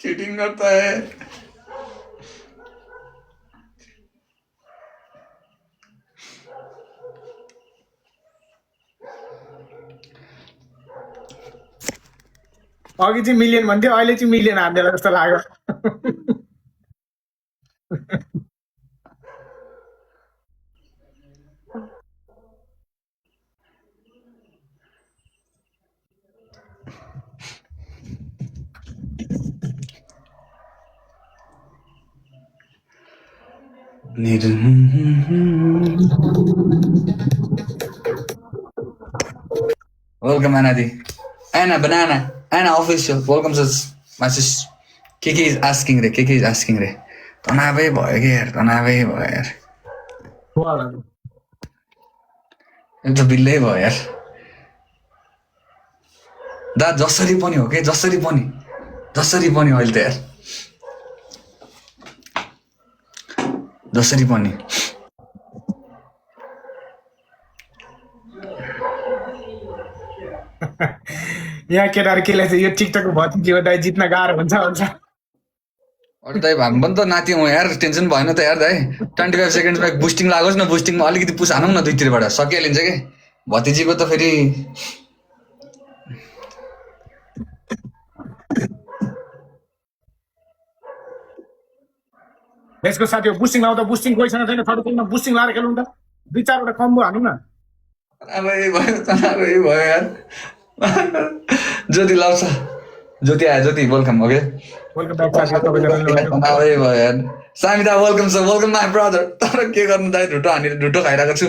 Cheating करता है। अघि चाहिँ मिलियन भन्थ्यो अहिले चाहिँ मिलियन हान्देला जस्तो लाग्यो Welcome Anadi. Anna banana. Anna official. Welcome sis. My sis. Kiki is asking re. Kiki is asking re. तनावै भयो कि यार तनावै भयो यार यो त बिल्लै भयो यार दा जसरी पनि हो के जसरी पनि अहिले त यार जसरी पनि यहाँ केटाहरू केलाई चाहिँ यो टिकटकको भतिजीको दाइ जित्न गाह्रो हुन्छ अरू दाइ भए पनि त नाति हो यार टेन्सन भएन त यार दाइ 25 सेकेन्ड्समा बुस्टिङ लागोस् न बुस्टिङमा अलिकति पुस हानौँ न दुईतिरबाट सकिहालिन्छ के भतिजीको त फेरि यसको साथी हो बुस्टिङ लाउँदा बुस्टिङ कोहीसँग छैन थर्ड टिममा बुस्टिङ लाएर खेलौँ त दुई चारवटा कम्बो हानौँ न तनावै भयो यार ज्योति लाउँछ ज्योति आयो ज्योति वेलकम ओके तनावै भयो यार सामिता वेलकम छ वेलकम माई ब्रदर तर के गर्नु दाइ ढुटो खाइरहेको छु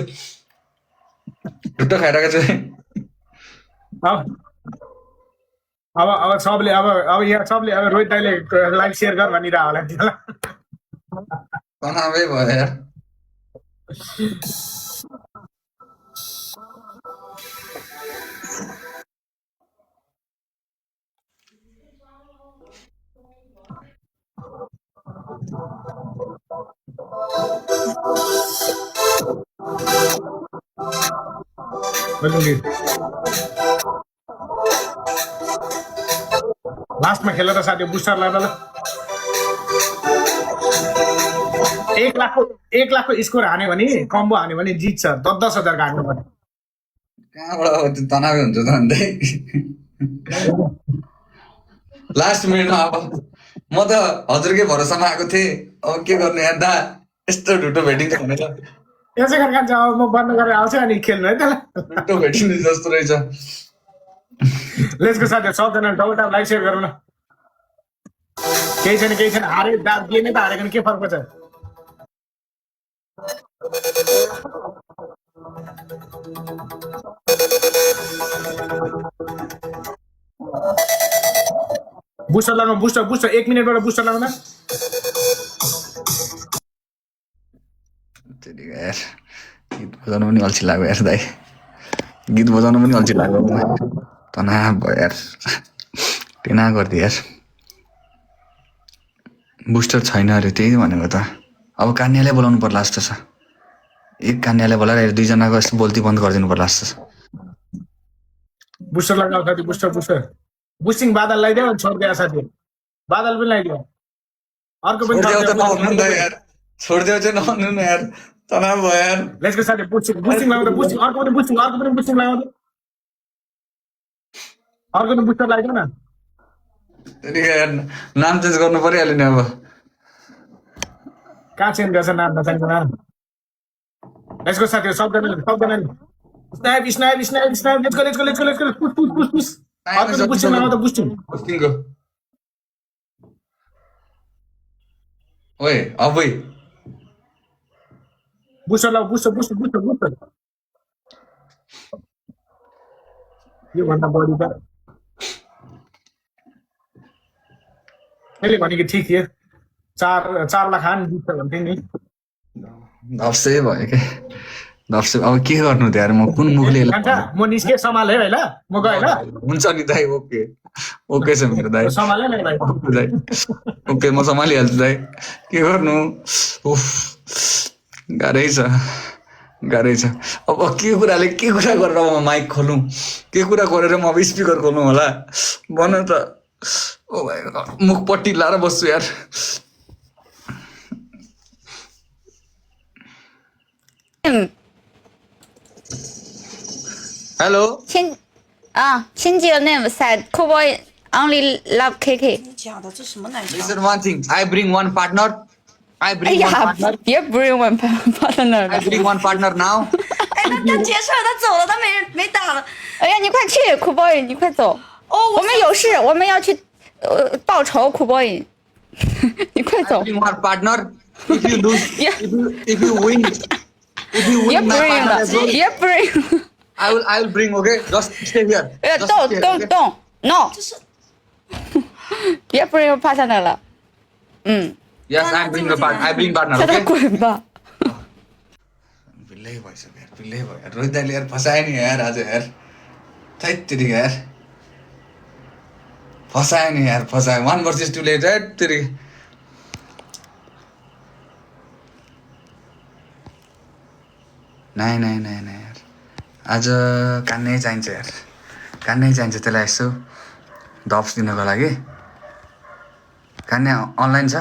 अब सबले अब यहाँ सबले अब रोहित दाइले लाइक सेयर गर भनिरह होला तनावै भयो यार लास्टमा खेल त साथी बुस्टर लाँदा ल 1 लाखको स्कोर हान्यो भने कम्बो हान्यो भने जित्छ 10,000 हान्नु पर्यो कहाँबाट अब त्यो तनावै हुन्छ त अन्त लास्ट मिनटमा अब म त हजुरकै भरोसामा आएको थिएँ अब के गर्नु यार दा यस्तो ढुटो भेटिन्छ भनेर यसै गरी खान्छ अब म बन्द गरेर आउँछु अनि खेल्नु है त्यसलाई ढुटो भेटिन्छ जस्तो रहेछ लेट्स गो साथी सबजना डबल ट्याप लाइक सेयर गरौँ न केही छैन हारे गेमै त हारेको नि के फरक पर्छ बुस्टर लगाउनु बुस्टर 1 मिनेटबाट बुस्टर लगाउन यार गीत बजाउनु पनि अल्छी लाग्यो यार दाइ गीत बजाउनु पनि अल्छी लाग्यो तनाव भयो यार टेना गरिदियो यार बुस्टर छैन अरे त्यही भनेको त अब कान्याले बोलाउनु पर्ला जस्तो छ एक कान्याले बोलाएर दुईजनाको यस्तो बोल्ती बन्द गरिदिनु पर्ला जस्तो छ बुस्टर लगाऊ साथी बुस्टर बुस्टिङ बादल लगाइदियो छोडिदियो साथी बादल पनि लगाइदियो अर्को पनि छोडिदेऊ चाहिँ नभन्नु न यार तनाव भयो यार लेट्स गो साथी बुस्टिङ लगाउँदा बुस्टिङ अर्को पनि बुस्टिङ लगाउँदा अर्को पनि बुस्टर लगाइदियो न यार नाम चेन्ज गर्नु परिहाल्यो नि अब कहाँ चेन्ज गर्छ नाम नचाहिन्छ नाम लेट्स गो साथी सबजना स्नाइप लेट्स गो पुस अर्को बुस्टिङ लगाउँदा बुस्टिङको ओए अबै बुस्टर लगाऊ बुस्टर यो भन्दा बढी त मैले भनेको ठिक थियो 4 लाख हान जित्छ भन्थे नि दर्शै भयो के दर्शै अब के गर्नु त यार म कुन मुखले म निस्के सम्हाले है ल म गए ल हुन्छ नि दाइ ओके छ मेरो दाइ सम्हाले न भाइ ओके म सम्हालिहाल्छु दाइ के गर्नु उफ गाह्रै छ अब के कुरा गरेर म माइक खोलौँ के कुरा गरेर म अब स्पिकर खोल्नु होला भन त ओ भाइ मुखपट्टि लाएर बस्छु यार hello 亲姐 name said Cowboy only love KK。真的假的？这什么奶茶？ Listen one thing I bring one partner I 哎 bring one 呀 partner， 别 bring one partner I 了。 bring one partner now 哎，他结束了，他走了，他没打了。哎呀，你快去，Cowboy，你快走。哦，我们有事，我们要去报仇，Cowboy，你快 I 走。 bring one partner if you lose Yeah. if you win 别 my bring partner 了 as well， 别 bring。 I will bring okay just stay here 哎 Just ，don't stay here, don't okay? don't no，这是别 bring partner 了。Yes I bring the partner I bring partner 叫他 okay 滚吧。 बिल्लै भइसक्यो यार बिल्लै भयो यार रोहित दाइले यार फसायो नि यार आज यार थैत्तेरिका यार फसायो नि यार फसायो 1 versus 2 ले थैत्तेरिका नाइ नाइ नाइ नाइ यार आज कान्नै चाहिन्छ यार कान्नै चाहिन्छ त्यसलाई यसो डप्स दिनको लागि कान्ने अनलाइन छ